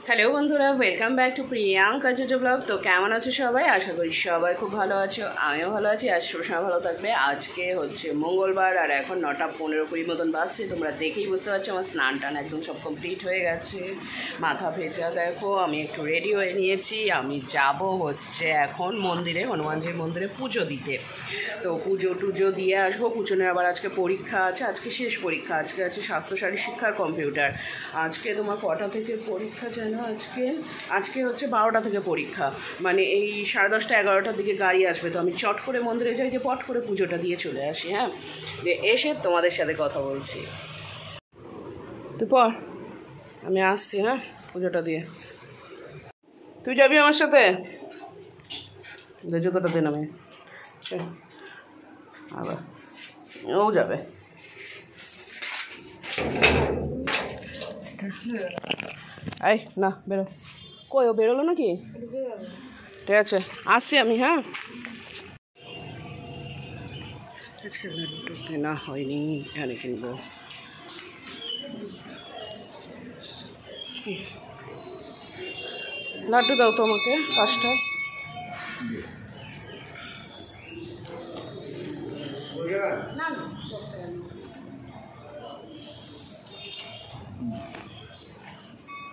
Hello বন্ধুরা, welcome back to Priyanka JoJo blog. তো কেমন আছো সবাই? আশা করি সবাই খুব ভালো আছো, আমিও ভালো আছি আর সবসময় ভালো থাকবে। আজকে হচ্ছে মঙ্গলবার আর এখন 9:15-20 মতন বাজছে। তোমরা দেখেই বুঝতে পারছো আমার স্নান টান একদম সব কমপ্লিট হয়ে গেছে, মাথা ভেজা। দেখো আমি একটু রেডি হয়ে নিয়েছি, আমি যাব হচ্ছে এখন মন্দিরে, হনুমানজির মন্দিরে পুজো দিতে। তো পুজো দিয়ে আসবো। পুজোনের আবার আজকে পরীক্ষা আছে, আজকে শেষ পরীক্ষা। আজকে আছে স্বাস্থ্য শারীর শিক্ষার কম্পিউটার। আজকে তোমার কটা থেকে পরীক্ষা যেন? আজকে হচ্ছে 12টা থেকে পরীক্ষা, মানে এই 10:30 11টার দিকে গাড়ি আসবে। তো আমি চট করে মন্দিরে যাই, যে পট করে পুজোটা দিয়ে চলে আসি। হ্যাঁ, যে এসে তোমাদের সাথে কথা বলছি। তুই পর, আমি আসছি। হ্যাঁ, পুজোটা দিয়ে তুই যাবি আমার সাথে? জুতোটা দিন আমি, আবার ও যাবে। এই না, বেরো। কই ও বেরোলো নাকি? ঠিক আছে, আসছি আমি। হ্যাঁ, কেনা হয়নি, এখানে কিনবো। লাড্ডু দাও তো আমাকে 5টা।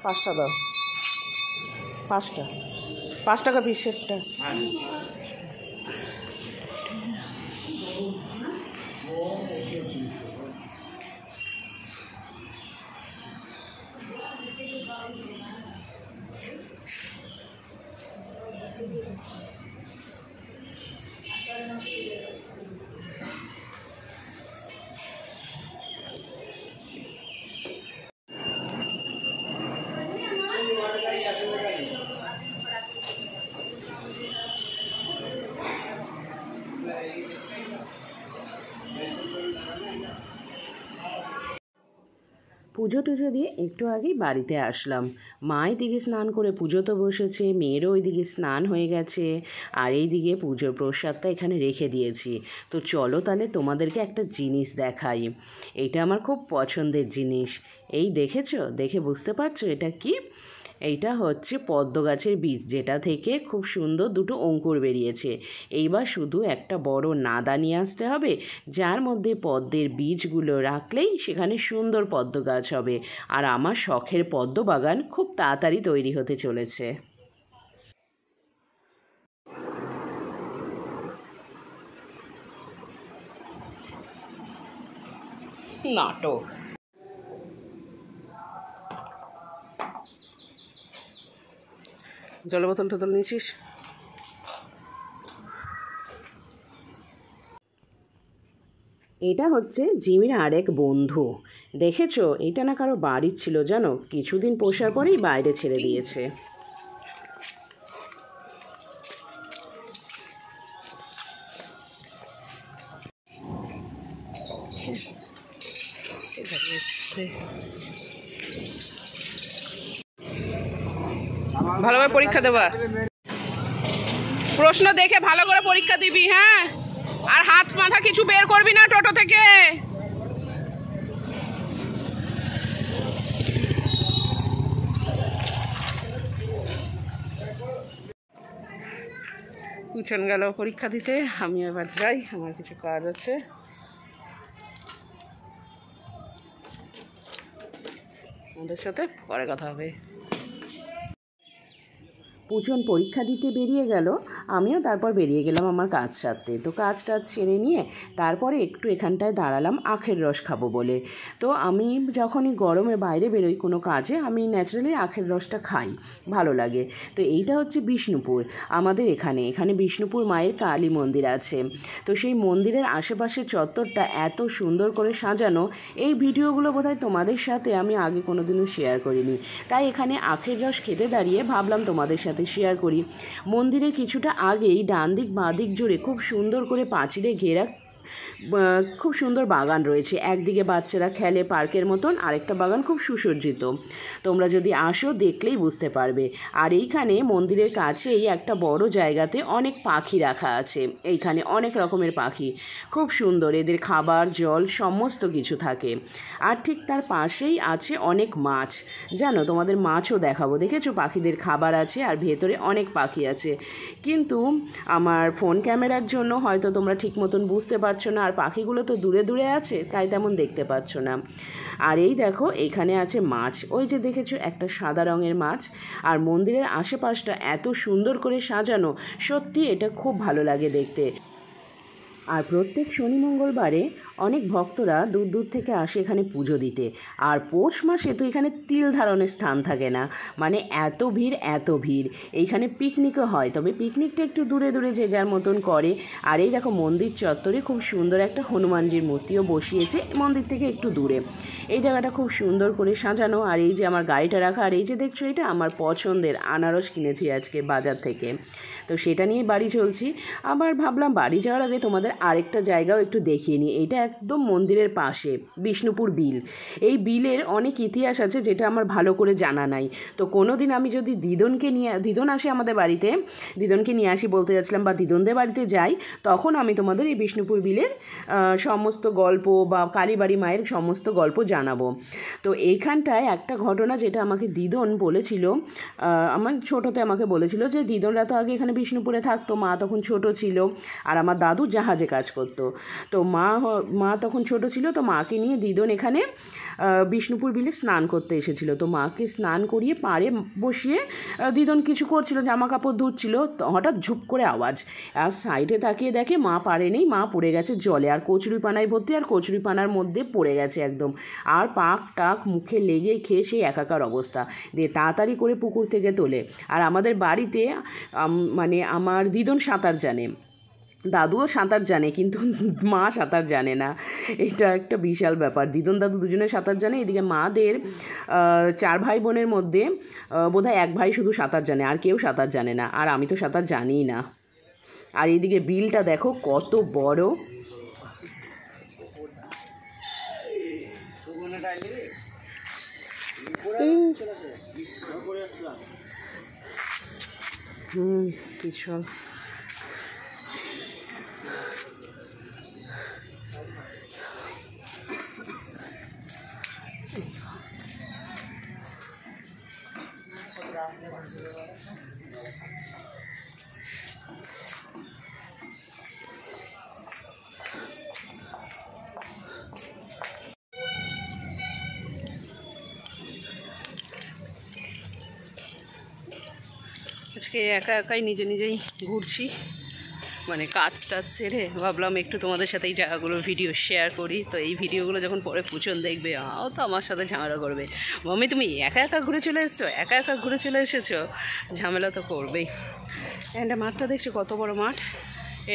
পাঁচটা দাও, 5টা, 5 টাকা পিসেরটা। পুজো টুজো দিয়ে একটু আগেই বাড়িতে আসলাম। মা এদিকে স্নান করে পুজো তো বসেছে, মেয়েরও ওইদিকে স্নান হয়ে গেছে, আর এইদিকে পুজোর প্রসাদটা এখানে রেখে দিয়েছি। তো চলো তাহলে তোমাদেরকে একটা জিনিস দেখাই। এটা আমার খুব পছন্দের জিনিস। এই দেখেছো? দেখে বুঝতে পারছো এটা কি? এইটা হচ্ছে পদ্ম গাছের বীজ, যেটা থেকে খুব সুন্দর দুটো অঙ্কুর বেরিয়েছে। এইবার শুধু একটা বড় নাদা নিয়ে আসতে হবে, যার মধ্যে পদ্মের বীজগুলো রাখলেই সেখানে সুন্দর পদ্ম গাছ হবে। আর আমার শখের পদ্ম বাগান খুব তাড়াতাড়ি তৈরি হতে চলেছে। নাটক। জল বোতল টোতল নিয়েছিস? এটা হচ্ছে জিমির আরেক বন্ধু। দেখেছো? এটা না কারো বাড়ির ছিল জানো, কিছুদিন পোষার পরেই বাইরে ছেড়ে দিয়েছে। ভালোভাবে পরীক্ষা দেবা, প্রশ্ন দেখে ভালো করে পরীক্ষা দিবি। হ্যাঁ, আর হাত মাথা কিছু বের করবি না টোটো থেকে। উঠন গেল পরীক্ষা দিতে, আমি এবার যাই, আমার কিছু কাজ আছে। আমাদের সাথে পরে কথা হবে। পুজন পরীক্ষা দিতে বেরিয়ে গেল, আমিও তারপর বেরিয়ে গেলাম আমার কাজ সারতে। তো কাজ টাজ সেরে নিয়ে তারপরে একটু এখানটায় দাঁড়ালাম আখের রস খাবো বলে। তো আমি যখনই গরমে বাইরে বেরোই কোনো কাজে, আমি ন্যাচারালি আখের রসটা খাই, ভালো লাগে। তো এইটা হচ্ছে বিষ্ণুপুর, আমাদের এখানে বিষ্ণুপুর মায়ের কালী মন্দির আছে। তো সেই মন্দিরের আশেপাশের চত্বরটা এত সুন্দর করে সাজানো, এই ভিডিওগুলো বোধহয় তোমাদের সাথে আমি আগে কোনো দিনও শেয়ার করিনি। তাই এখানে আখের রস খেতে দাঁড়িয়ে ভাবলাম তোমাদের সাথে শেয়ার করি। মন্দিরের কিছুটা আগেই ডান দিক বাঁ দিক জুড়ে খুব সুন্দর করে পাঁচিলে ঘেরা খুব সুন্দর বাগান রয়েছে, একদিকে বাচ্চারা খেলে পার্কের মতন, আরেকটা বাগান খুব সুসজ্জিত। তোমরা যদি আসো দেখলেই বুঝতে পারবে। আর এইখানে মন্দিরের কাছেই একটা বড় জায়গাতে অনেক পাখি রাখা আছে, এইখানে অনেক রকমের পাখি, খুব সুন্দর, এদের খাবার জল সমস্ত কিছু থাকে। আর ঠিক তার পাশেই আছে অনেক মাছ, জানো তোমাদের মাছও দেখাবো, দেখেছো পাখিদের খাবার আছে আর ভেতরে অনেক পাখি আছে। কিন্তু আমার ফোন ক্যামেরার জন্য হয়তো তোমরা ঠিক মতন বুঝতে পারছো না, আর পাখিগুলো তো দূরে দূরে আছে তাই তেমন দেখতে পাচ্ছ না। আর এই দেখো এখানে আছে মাছ, ওই যে দেখেছো একটা সাদা রঙের মাছ। আর মন্দিরের আশেপাশটা এত সুন্দর করে সাজানো, সত্যি এটা খুব ভালো লাগে দেখতে। আর প্রত্যেক শনি মঙ্গলবারে অনেক ভক্তরা দূর দূর থেকে আসে এখানে পুজো দিতে। আর পৌষ মাসে তো এখানে তিল ধারণের স্থান থাকে না, মানে এত ভিড় এত ভিড়। এইখানে পিকনিকও হয়, তবে পিকনিকটা একটু দূরে দূরে যে যার মতন করে। আর এই দেখো মন্দির চত্বরে খুব সুন্দর একটা হনুমানজির মূর্তিও বসিয়েছে মন্দির থেকে একটু দূরে। এই জায়গাটা খুব সুন্দর করে সাজানো। আর এই যে আমার গাড়িটা রাখা, আর এই যে দেখছো এটা আমার পছন্দের আনারস কিনেছি আজকে বাজার থেকে, তো সেটা নিয়ে বাড়ি চলছি। আবার ভাবলাম বাড়ি যাওয়ার আগে তোমাদের আরেকটা জায়গাও একটু দেখিয়ে নিই। এইটা একদম মন্দিরের পাশে বিষ্ণুপুর বিল। এই বিলের অনেক ইতিহাস আছে যেটা আমার ভালো করে জানা নাই। তো কোনো দিন আমি যদি দিদন আসে আমাদের বাড়িতে, দিদনকে নিয়ে আসি বলতে যাচ্ছিলাম, বা দিদনদের বাড়িতে যাই, তখন আমি তোমাদের এই বিষ্ণুপুর বিলের সমস্ত গল্প বা কালীবাড়ি মায়ের সমস্ত গল্প জানাবো। তো এইখানটায় একটা ঘটনা যেটা আমাকে দিদন বলেছিল, আমার ছোটোতে আমাকে বলেছিল যে দিদনরা তো আগে এখানে বিষ্ণুপুরে থাকতো, মা তখন ছোট ছিল, আর আমার দাদু জাহাজে কাজ করতো। তো মা তখন ছোট ছিল, তো মাকে নিয়ে দিদন এখানে বিষ্ণুপুর বিলে স্নান করতে এসেছিল। তো মাকে স্নান করিয়ে পাড়ে বসিয়ে দিদন কিছু করছিল, জামা কাপড় ধুচ্ছিল, হঠাৎ ঝুপ করে আওয়াজ, আর সাইডে তাকিয়ে দেখে মা পাড়ে নেই, মা পড়ে গেছে জলে, আর কচুরিপানায় ভর্তি, আর কচুরিপানার মধ্যে পড়ে গেছে একদম, আর পাক টাক মুখে লেগে খেয়ে সেই একাকার অবস্থা। দিয়ে তাড়াতাড়ি করে পুকুর থেকে তোলে। আর আমাদের বাড়িতে মানে আমার দিদন সাঁতার জানে, দাদুও সাঁতার জানে, কিন্তু মা সাঁতার জানে না। এটা একটা বিশাল ব্যাপার, দিদন দাদু দুজনে সাঁতার জানে। এদিকে মাদের 4 ভাই বোনের মধ্যে বোধহয় 1 ভাই শুধু সাঁতার জানে, আর কেউ সাঁতার জানে না, আর আমি তো সাঁতার জানিই না। আর এদিকে বিলটা দেখো কত বড়। পিছন আজকে একা একাই নিজেই ঘুরছি, মানে কাজ টাজ ছেড়ে ভাবলাম একটু তোমাদের সাথে এই জায়গাগুলোর ভিডিও শেয়ার করি। তো এই ভিডিওগুলো যখন পরে পুচন দেখবে, ও তো আমার সাথে ঝামেলা করবে, মাম্মি তুমি একা একা ঘুরে চলে এসেছো, ঝামেলা তো করবেই। একটা মাঠটা দেখছো কত বড় মাঠ,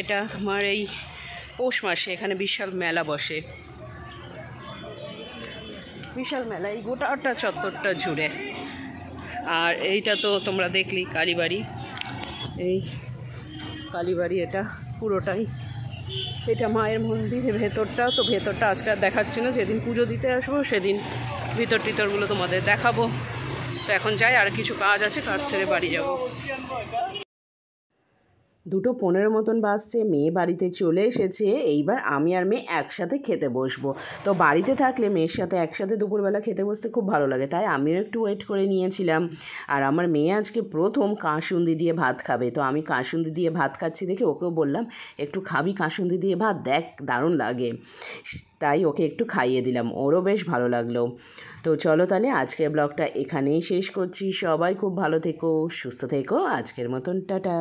এটা তোমার এই পৌষ মাসে এখানে বিশাল মেলা বসে, বিশাল মেলা এই গোটাটা চত্বরটা জুড়ে। আর এইটা তো তোমরা দেখলি কালীবাড়ি, এই কালীবাড়ি এটা পুরোটাই, এটা মায়ের মন্দিরের ভেতরটা। তো ভেতরটা আজকে আর দেখাচ্ছি না, যেদিন পুজো দিতে আসবো সেদিন ভিতরগুলো তোমাদের দেখাবো। তো এখন যাই, আর কিছু কাজ আছে, কাজ ছেড়ে বাড়ি যাব। 2:15 মতন বাজছে, মেয়ে বাড়িতে চলে এসেছে। এইবার আমি আর মেয়ে একসাথে খেতে বসবো। তো বাড়িতে থাকলে মেয়ের সাথে একসাথে দুপুরবেলা খেতে বসতে খুব ভালো লাগে, তাই আমিও একটু ওয়েট করে নিয়েছিলাম। আর আমার মেয়ে আজকে প্রথম কাসুন্দি দিয়ে ভাত খাবে, তো আমি কাসুন্দি দিয়ে ভাত খাচ্ছি দেখে ওকেও বললাম একটু খাবি কাসুন্দি দিয়ে ভাত, দেখ দারুণ লাগে। তাই ওকে একটু খাইয়ে দিলাম, ওরও বেশ ভালো লাগলো। তো চলো তাহলে আজকের ব্লগটা এখানেই শেষ করছি। সবাই খুব ভালো থেকো, সুস্থ থেকো, আজকের মতন টাটা।